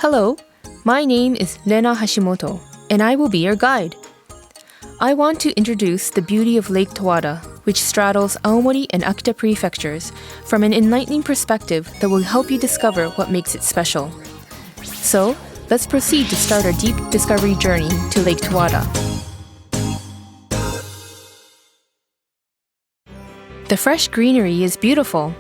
Hello, my name is Rena Hashimoto, and I will be your guide. I want to introduce the beauty of Lake Towada, which straddles Aomori and Akita prefectures, from an enlightening perspective that will help you discover what makes it special. So, let's proceed to start our deep discovery journey to Lake Towada. The fresh greenery is beautiful.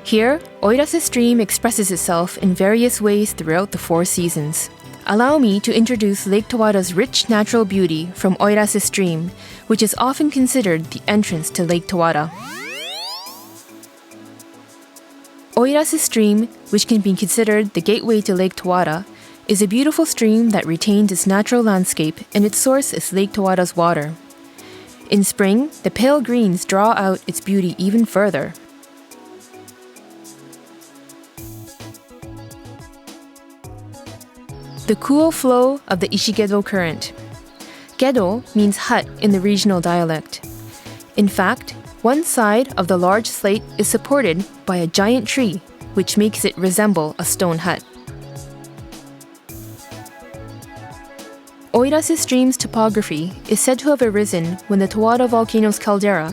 Here, Oirase Stream expresses itself in various ways throughout the 4 seasons. Allow me to introduce Lake Towada's rich natural beauty from Oirase Stream, which is often considered the entrance to Lake Towada. Oirase Stream, which can be considered the gateway to Lake Towada, is a beautiful stream that retains its natural landscape, and its source is Lake Towada's water. In spring, the pale greens draw out its beauty even further. The cool flow of the Ishigedo Current. Gedo means hut in the regional dialect. In fact, one side of the large slate is supported by a giant tree, which makes it resemble a stone hut. Oirase Stream's topography is said to have arisen when the Towada volcano's caldera,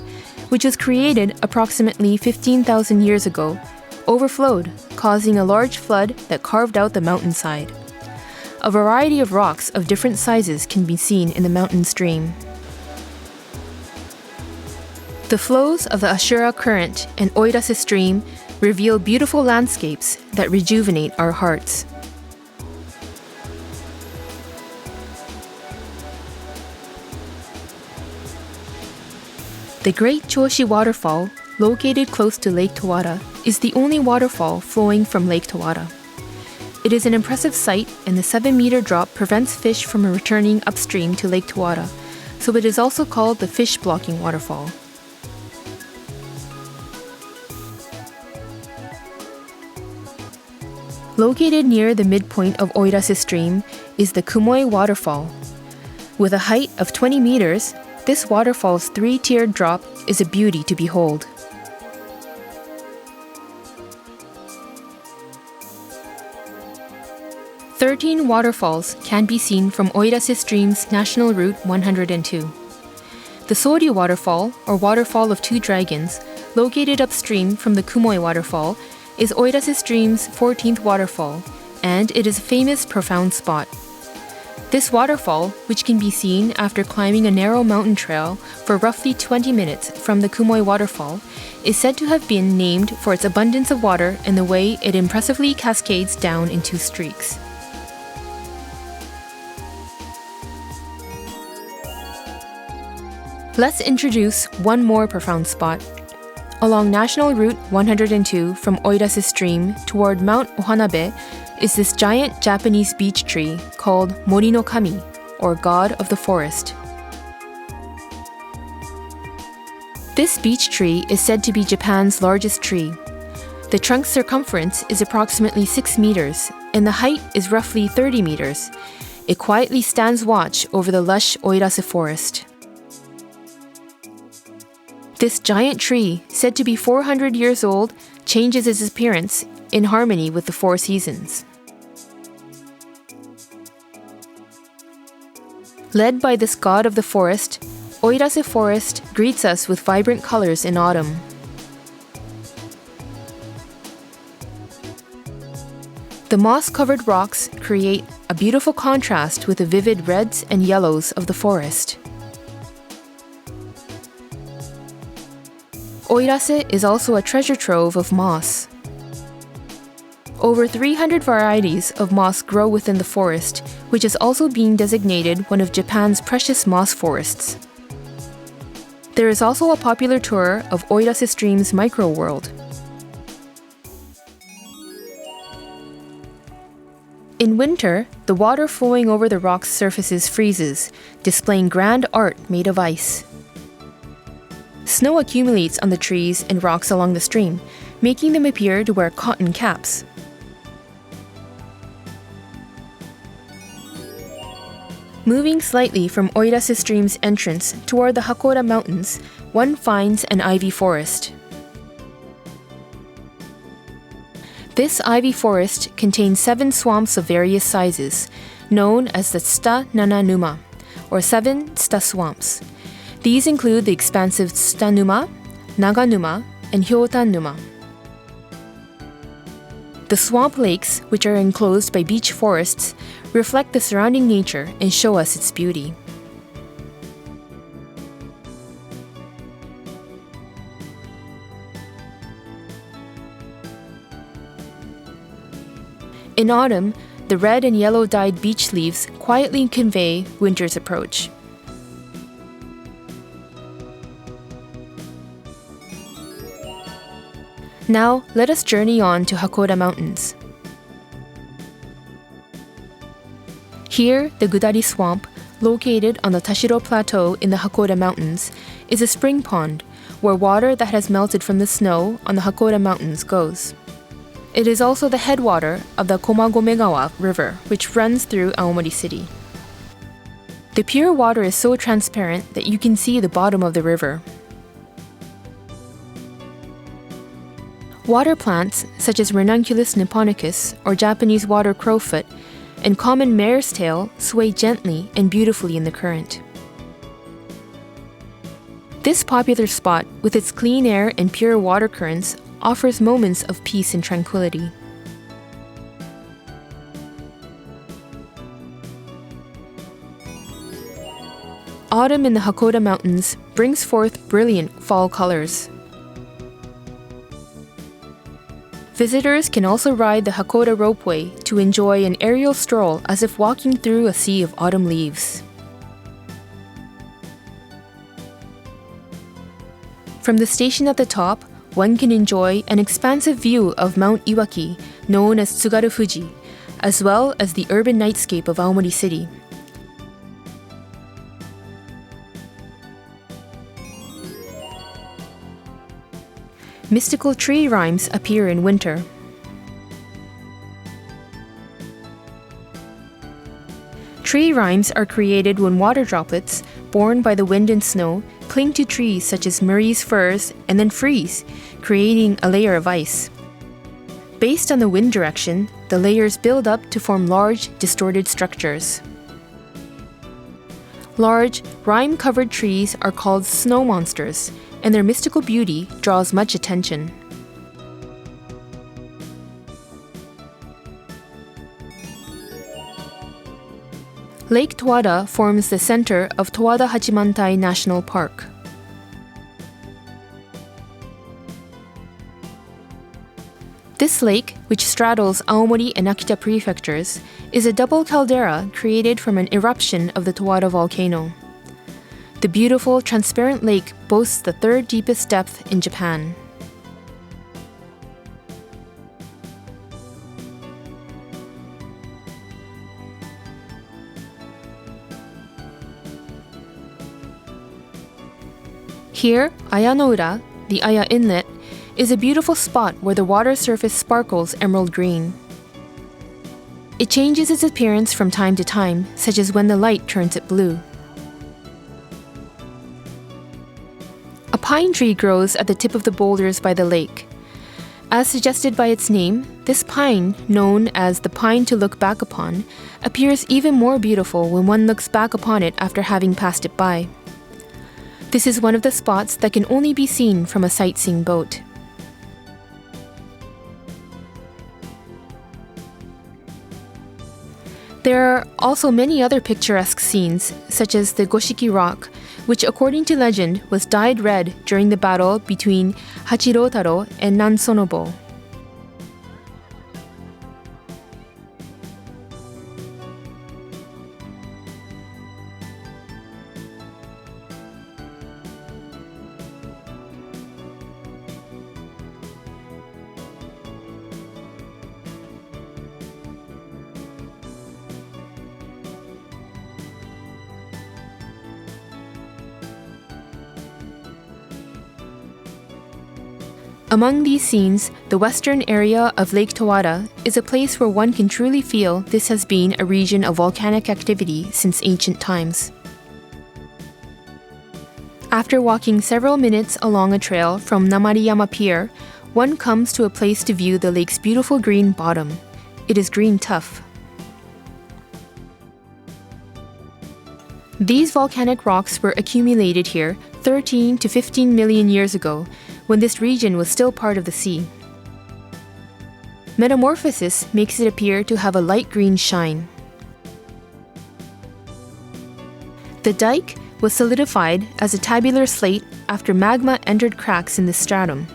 which was created approximately 15,000 years ago, overflowed, causing a large flood that carved out the mountainside. A variety of rocks of different sizes can be seen in the mountain stream. The flows of the Ashura Current and Oirase Stream reveal beautiful landscapes that rejuvenate our hearts. The Great Choshi Waterfall, located close to Lake Towada, is the only waterfall flowing from Lake Towada. It is an impressive sight, and the 7-meter drop prevents fish from returning upstream to Lake Towada, so it is also called the fish-blocking waterfall. Located near the midpoint of Oirase Stream is the Kumoi Waterfall. With a height of 20 meters, this waterfall's 3-tiered drop is a beauty to behold. Thirteen waterfalls can be seen from Oirase Stream's National Route 102. The Soryu Waterfall, or Waterfall of Two Dragons, located upstream from the Kumoi Waterfall, is Oirase Stream's 14th waterfall, and it is a famous profound spot. This waterfall, which can be seen after climbing a narrow mountain trail for roughly 20 minutes from the Kumoi Waterfall, is said to have been named for its abundance of water and the way it impressively cascades down in 2 streaks. Let's introduce one more profound spot. Along National Route 102 from Oirase Stream toward Mount Ohanabe is this giant Japanese beech tree called Mori no Kami, or God of the Forest. This beech tree is said to be Japan's largest tree. The trunk's circumference is approximately 6 meters, and the height is roughly 30 meters. It quietly stands watch over the lush Oirase forest. This giant tree, said to be 400 years old, changes its appearance in harmony with the 4 seasons. Led by this god of the forest, Oirase Forest greets us with vibrant colors in autumn. The moss-covered rocks create a beautiful contrast with the vivid reds and yellows of the forest. Oirase is also a treasure trove of moss. Over 300 varieties of moss grow within the forest, which is also being designated one of Japan's precious moss forests. There is also a popular tour of Oirase Stream's micro-world. In winter, the water flowing over the rock's surfaces freezes, displaying grand art made of ice. Snow accumulates on the trees and rocks along the stream, making them appear to wear cotton caps. Moving slightly from Oirase Stream's entrance toward the Hakora Mountains, one finds an ivy forest. This ivy forest contains 7 swamps of various sizes, known as the Tsuta Nana Numa, or 7 Tsuta swamps. These include the expansive Tsuta Numa, Naga Numa, and Hyotan Numa. The swamp lakes, which are enclosed by beech forests, reflect the surrounding nature and show us its beauty. In autumn, the red and yellow dyed beech leaves quietly convey winter's approach. Now, let us journey on to Hakoda Mountains. Here, the Gudari Swamp, located on the Tashiro Plateau in the Hakoda Mountains, is a spring pond where water that has melted from the snow on the Hakoda Mountains goes. It is also the headwater of the Komagomegawa River, which runs through Aomori City. The pure water is so transparent that you can see the bottom of the river. Water plants, such as Ranunculus nipponicus, or Japanese water crowfoot, and common mare's tail, sway gently and beautifully in the current. This popular spot, with its clean air and pure water currents, offers moments of peace and tranquility. Autumn in the Hakoda Mountains brings forth brilliant fall colors. Visitors can also ride the Hakoda ropeway to enjoy an aerial stroll as if walking through a sea of autumn leaves. From the station at the top, one can enjoy an expansive view of Mount Iwaki, known as Tsugaru Fuji, as well as the urban nightscape of Aomori City. Mystical tree rhymes appear in winter. Tree rhymes are created when water droplets, borne by the wind and snow, cling to trees such as Murray's firs and then freeze, creating a layer of ice. Based on the wind direction, the layers build up to form large, distorted structures. Large, rime-covered trees are called snow monsters, and their mystical beauty draws much attention. Lake Towada forms the center of Towada Hachimantai National Park. This lake, which straddles Aomori and Akita prefectures, is a double caldera created from an eruption of the Towada volcano. The beautiful, transparent lake boasts the 3rd deepest depth in Japan. Here, Aya no Ura, the Aya Inlet, is a beautiful spot where the water surface sparkles emerald green. It changes its appearance from time to time, such as when the light turns it blue. A pine tree grows at the tip of the boulders by the lake. As suggested by its name, this pine, known as the pine to look back upon, appears even more beautiful when one looks back upon it after having passed it by. This is one of the spots that can only be seen from a sightseeing boat. There are also many other picturesque scenes, such as the Goshiki Rock, which according to legend was dyed red during the battle between Hachirotaro and Nansonobo. Among these scenes, the western area of Lake Towada is a place where one can truly feel this has been a region of volcanic activity since ancient times. After walking several minutes along a trail from Namariyama Pier, one comes to a place to view the lake's beautiful green bottom. It is green tuff. These volcanic rocks were accumulated here 13 to 15 million years ago, when this region was still part of the sea. Metamorphosis makes it appear to have a light green shine. The dike was solidified as a tabular slate after magma entered cracks in the stratum.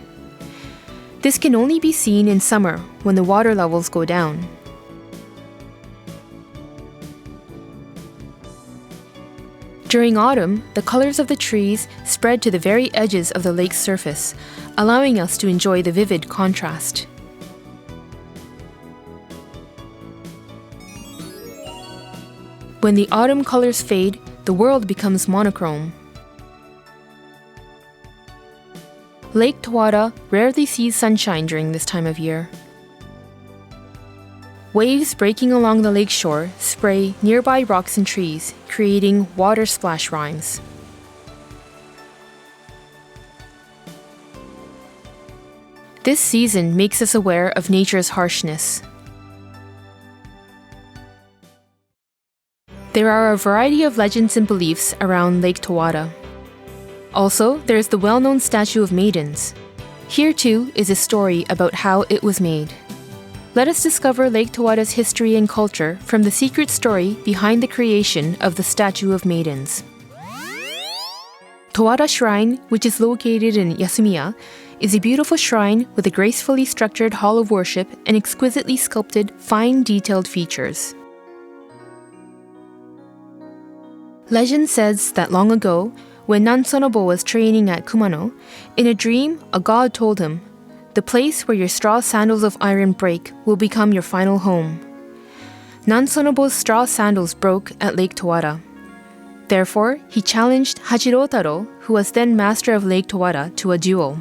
This can only be seen in summer when the water levels go down. During autumn, the colors of the trees spread to the very edges of the lake's surface, allowing us to enjoy the vivid contrast. When the autumn colors fade, the world becomes monochrome. Lake Towada rarely sees sunshine during this time of year. Waves breaking along the lake shore spray nearby rocks and trees, creating water splash rhymes. This season makes us aware of nature's harshness. There are a variety of legends and beliefs around Lake Towada. Also, there is the well-known statue of maidens. Here too is a story about how it was made. Let us discover Lake Towada's history and culture from the secret story behind the creation of the statue of maidens. Towada Shrine, which is located in Yasumiya, is a beautiful shrine with a gracefully structured hall of worship and exquisitely sculpted, fine detailed features. Legend says that long ago, when Nansonobo was training at Kumano, in a dream, a god told him, "The place where your straw sandals of iron break will become your final home." Nansonobo's straw sandals broke at Lake Towada. Therefore, he challenged Hachirotaro, who was then master of Lake Towada, to a duel.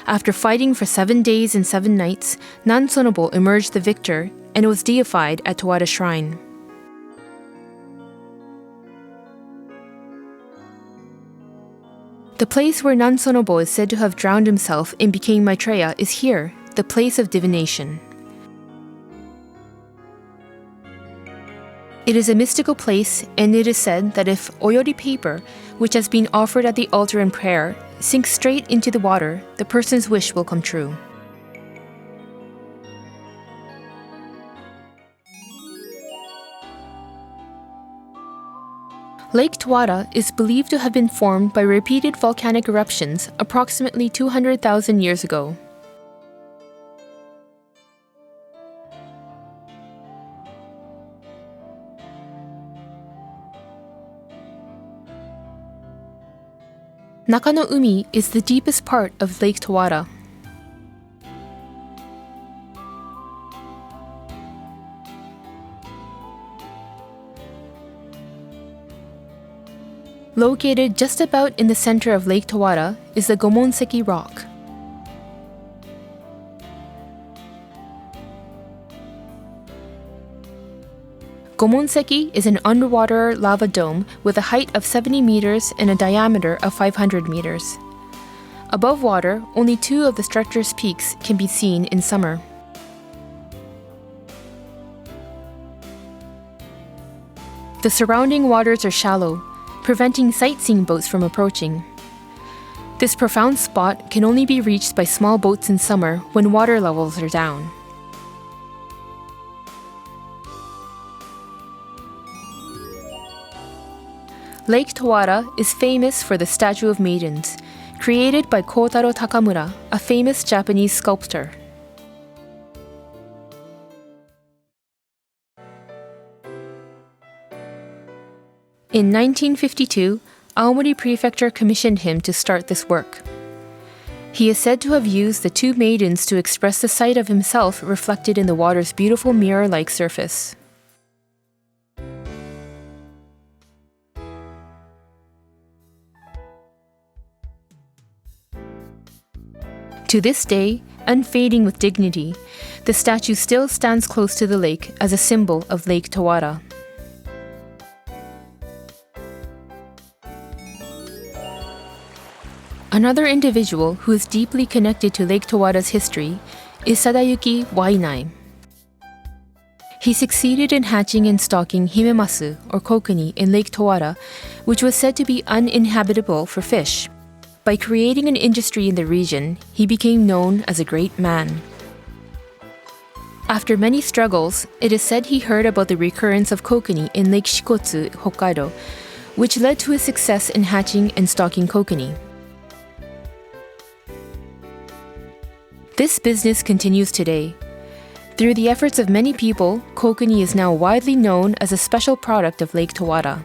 After fighting for 7 days and 7 nights, Nansonobo emerged the victor and was deified at Towada Shrine. The place where Nansonobo is said to have drowned himself and became Maitreya is here, the place of divination. It is a mystical place, and it is said that if oyori paper, which has been offered at the altar in prayer, sinks straight into the water, the person's wish will come true. Lake Towada is believed to have been formed by repeated volcanic eruptions approximately 200,000 years ago. Nakano-umi is the deepest part of Lake Towada. Located just about in the center of Lake Towada is the Gomonseki Rock. Gomonseki is an underwater lava dome with a height of 70 meters and a diameter of 500 meters. Above water, only 2 of the structure's peaks can be seen in summer. The surrounding waters are shallow, preventing sightseeing boats from approaching. This profound spot can only be reached by small boats in summer when water levels are down. Lake Towada is famous for the statue of maidens, created by Kotaro Takamura, a famous Japanese sculptor. In 1952, Aomori Prefecture commissioned him to start this work. He is said to have used the 2 maidens to express the sight of himself reflected in the water's beautiful mirror-like surface. To this day, unfading with dignity, the statue still stands close to the lake as a symbol of Lake Towada. Another individual who is deeply connected to Lake Towada's history is Sadayuki Wainai. He succeeded in hatching and stocking himemasu, or kokoni, in Lake Towada, which was said to be uninhabitable for fish. By creating an industry in the region, he became known as a great man. After many struggles, it is said he heard about the recurrence of kokoni in Lake Shikotsu, Hokkaido, which led to his success in hatching and stocking kokoni. This business continues today. Through the efforts of many people, kokoni is now widely known as a special product of Lake Towada.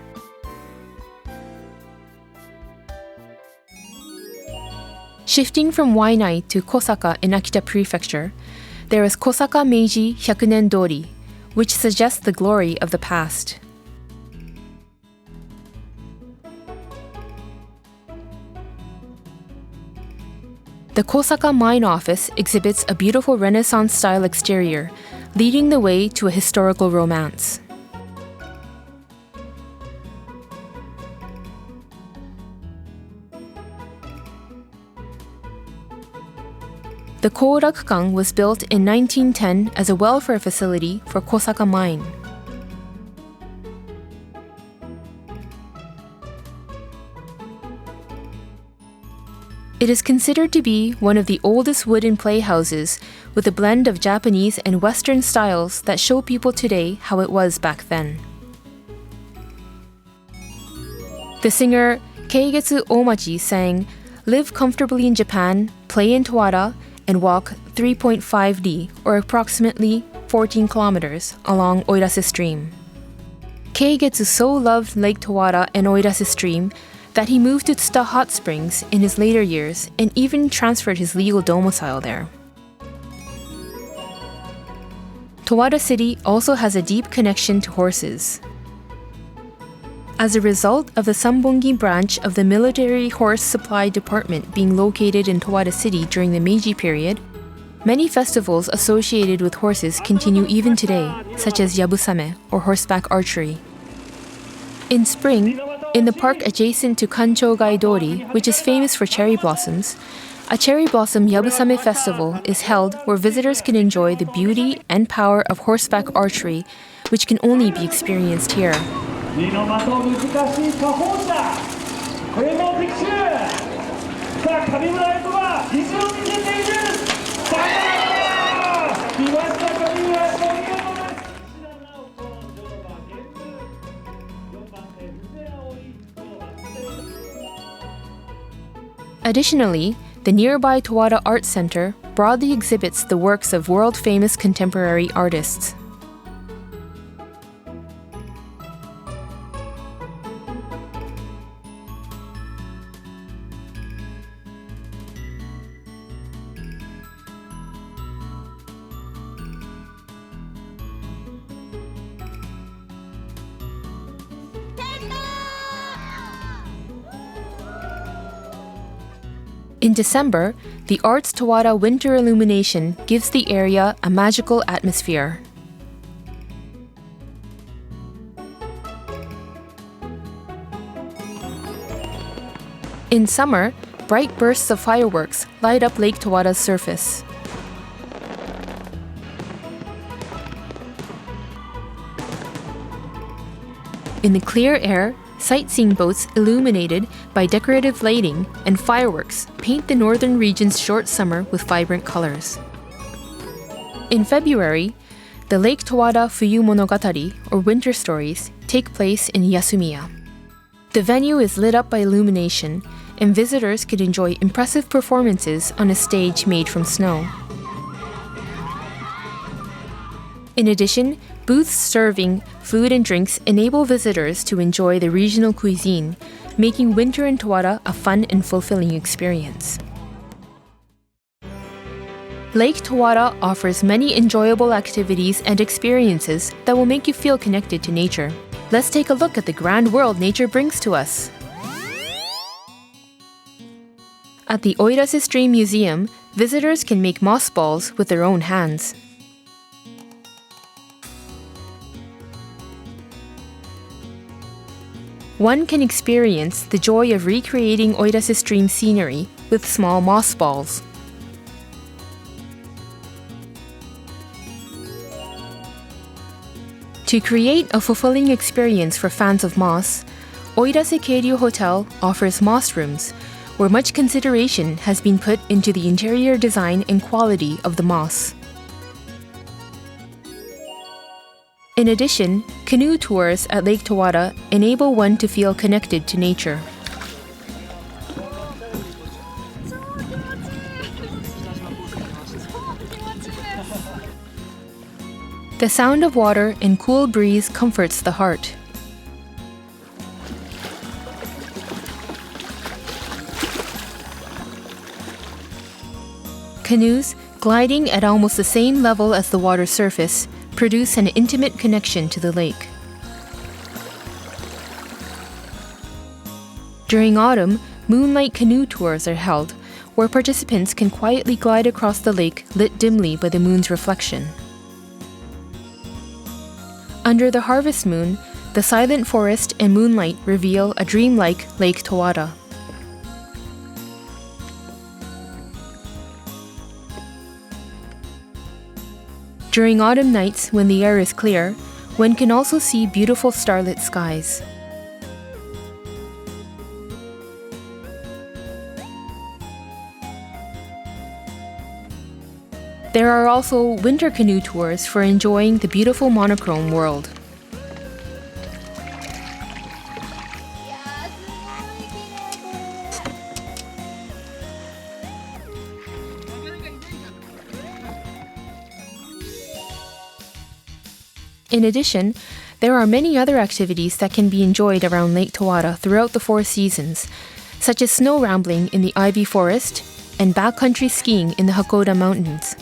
Shifting from Wainai to Kosaka in Akita Prefecture, there is Kosaka Meiji Hyakunen Dori, which suggests the glory of the past. The Kosaka Mine Office exhibits a beautiful Renaissance-style exterior, leading the way to a historical romance. The Kourakukan was built in 1910 as a welfare facility for Kosaka Mine. It is considered to be one of the oldest wooden playhouses with a blend of Japanese and Western styles that show people today how it was back then. The singer Keigetsu Omachi sang, "Live comfortably in Japan, play in Towada, and walk 3.5D, or approximately 14 kilometers, along Oirase Stream." Keigetsu so loved Lake Towada and Oirase Stream that he moved to Tsuta Hot Springs in his later years and even transferred his legal domicile there. Towada City also has a deep connection to horses. As a result of the Sambongi branch of the Military Horse Supply Department being located in Towada City during the Meiji period, many festivals associated with horses continue even today, such as Yabusame, or horseback archery. In spring, in the park adjacent to Kanchogai Dori, which is famous for cherry blossoms, a cherry blossom Yabusame festival is held where visitors can enjoy the beauty and power of horseback archery, which can only be experienced here. Additionally, the nearby Towada Art Center broadly exhibits the works of world-famous contemporary artists. In December, the Arts Towada winter illumination gives the area a magical atmosphere. In summer, bright bursts of fireworks light up Lake Towada's surface. In the clear air, sightseeing boats illuminated by decorative lighting and fireworks paint the northern region's short summer with vibrant colors. In February, the Lake Towada Fuyu Monogatari, or Winter Stories, take place in Yasumiya. The venue is lit up by illumination, and visitors can enjoy impressive performances on a stage made from snow. In addition, booths serving food and drinks enable visitors to enjoy the regional cuisine, making winter in Towada a fun and fulfilling experience. Lake Towada offers many enjoyable activities and experiences that will make you feel connected to nature. Let's take a look at the grand world nature brings to us. At the Oirase Stream Museum, visitors can make moss balls with their own hands. One can experience the joy of recreating Oirase Stream scenery with small moss balls. To create a fulfilling experience for fans of moss, Oirase Keiryu Hotel offers moss rooms, where much consideration has been put into the interior design and quality of the moss. In addition, canoe tours at Lake Towada enable one to feel connected to nature. The sound of water and cool breeze comforts the heart. Canoes, gliding at almost the same level as the water surface, produce an intimate connection to the lake. During autumn, moonlight canoe tours are held, where participants can quietly glide across the lake lit dimly by the moon's reflection. Under the harvest moon, the silent forest and moonlight reveal a dreamlike Lake Towada. During autumn nights, when the air is clear, one can also see beautiful starlit skies. There are also winter canoe tours for enjoying the beautiful monochrome world. In addition, there are many other activities that can be enjoyed around Lake Towada throughout the 4 seasons, such as snow rambling in the ivy forest and backcountry skiing in the Hakoda Mountains.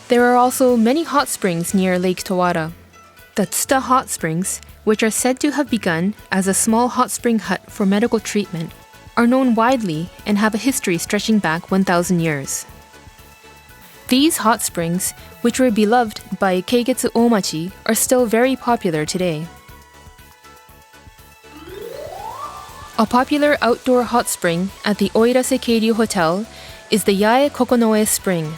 There are also many hot springs near Lake Towada. The Tsuta Hot Springs, which are said to have begun as a small hot spring hut for medical treatment, are known widely and have a history stretching back 1,000 years. These hot springs, which were beloved by Keigetsu Omachi, are still very popular today. A popular outdoor hot spring at the Oirase Keiryu Hotel is the Yae Kokonoe Spring.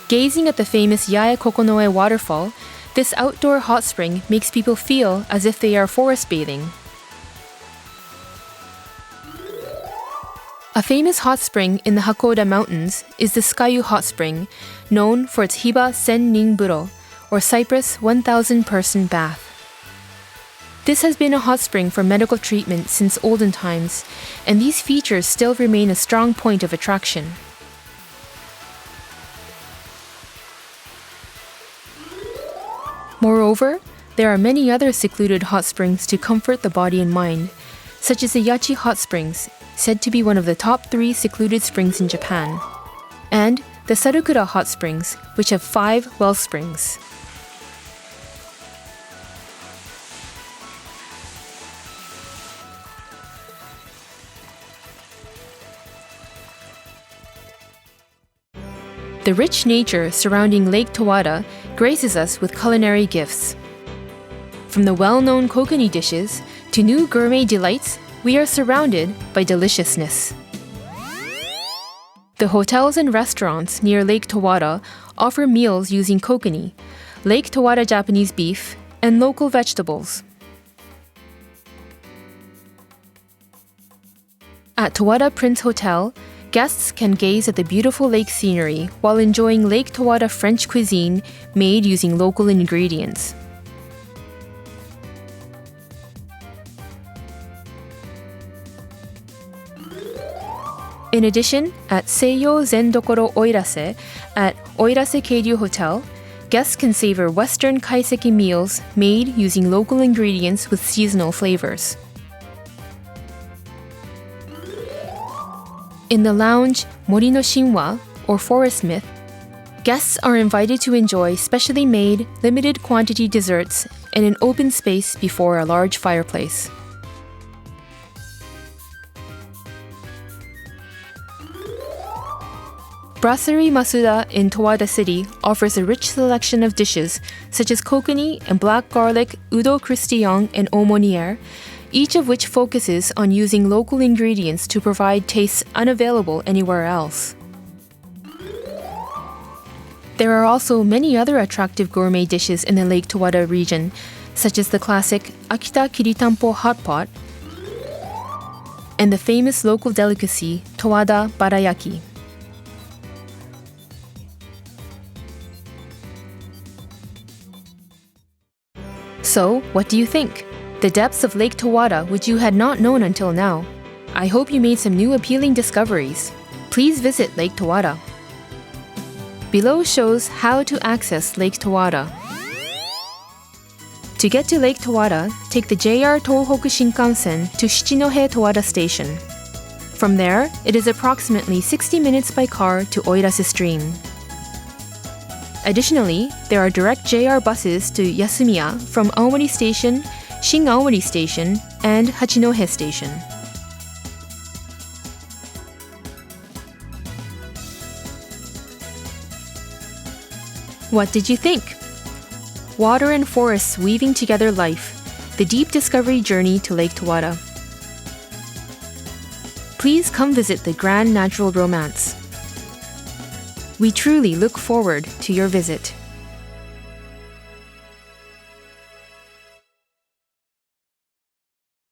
Gazing at the famous Yae Kokonoe waterfall, this outdoor hot spring makes people feel as if they are forest bathing. A famous hot spring in the Hakoda Mountains is the Skayu Hot Spring, known for its Hiba Sennin Buro, or Cypress 1,000-person bath. This has been a hot spring for medical treatment since olden times, and these features still remain a strong point of attraction. Moreover, there are many other secluded hot springs to comfort the body and mind, such as the Yachi Hot Springs, said to be one of the top 3 secluded springs in Japan, and the Sarukura Hot Springs, which have 5 well springs. The rich nature surrounding Lake Towada graces us with culinary gifts. From the well-known kokanee dishes to new gourmet delights, we are surrounded by deliciousness. The hotels and restaurants near Lake Towada offer meals using kokanee, Lake Towada Japanese beef, and local vegetables. At Towada Prince Hotel, guests can gaze at the beautiful lake scenery while enjoying Lake Towada French cuisine made using local ingredients. In addition, at Seiyo Zendokoro Oirase at Oirase Keiryu Hotel, guests can savor Western kaiseki meals made using local ingredients with seasonal flavors. In the lounge Mori no Shinwa, or Forest Myth, guests are invited to enjoy specially made, limited quantity desserts in an open space before a large fireplace. Brasserie Masuda in Towada City offers a rich selection of dishes such as kokkuni and black garlic udo croustillant and aumoniere, each of which focuses on using local ingredients to provide tastes unavailable anywhere else. There are also many other attractive gourmet dishes in the Lake Towada region, such as the classic Akita Kiritampo hot pot and the famous local delicacy Towada Barayaki. So, what do you think? The depths of Lake Towada which you had not known until now. I hope you made some new appealing discoveries. Please visit Lake Towada. Below shows how to access Lake Towada. To get to Lake Towada, take the JR Tohoku Shinkansen to Shichinohe Towada Station. From there, it is approximately 60 minutes by car to Oirasu Stream. Additionally, there are direct JR buses to Yasumiya from Aomori Station, Shin Aomori Station, and Hachinohe Station. What did you think? Water and forests weaving together life, the deep discovery journey to Lake Towada. Please come visit the Grand Natural Romance. We truly look forward to your visit.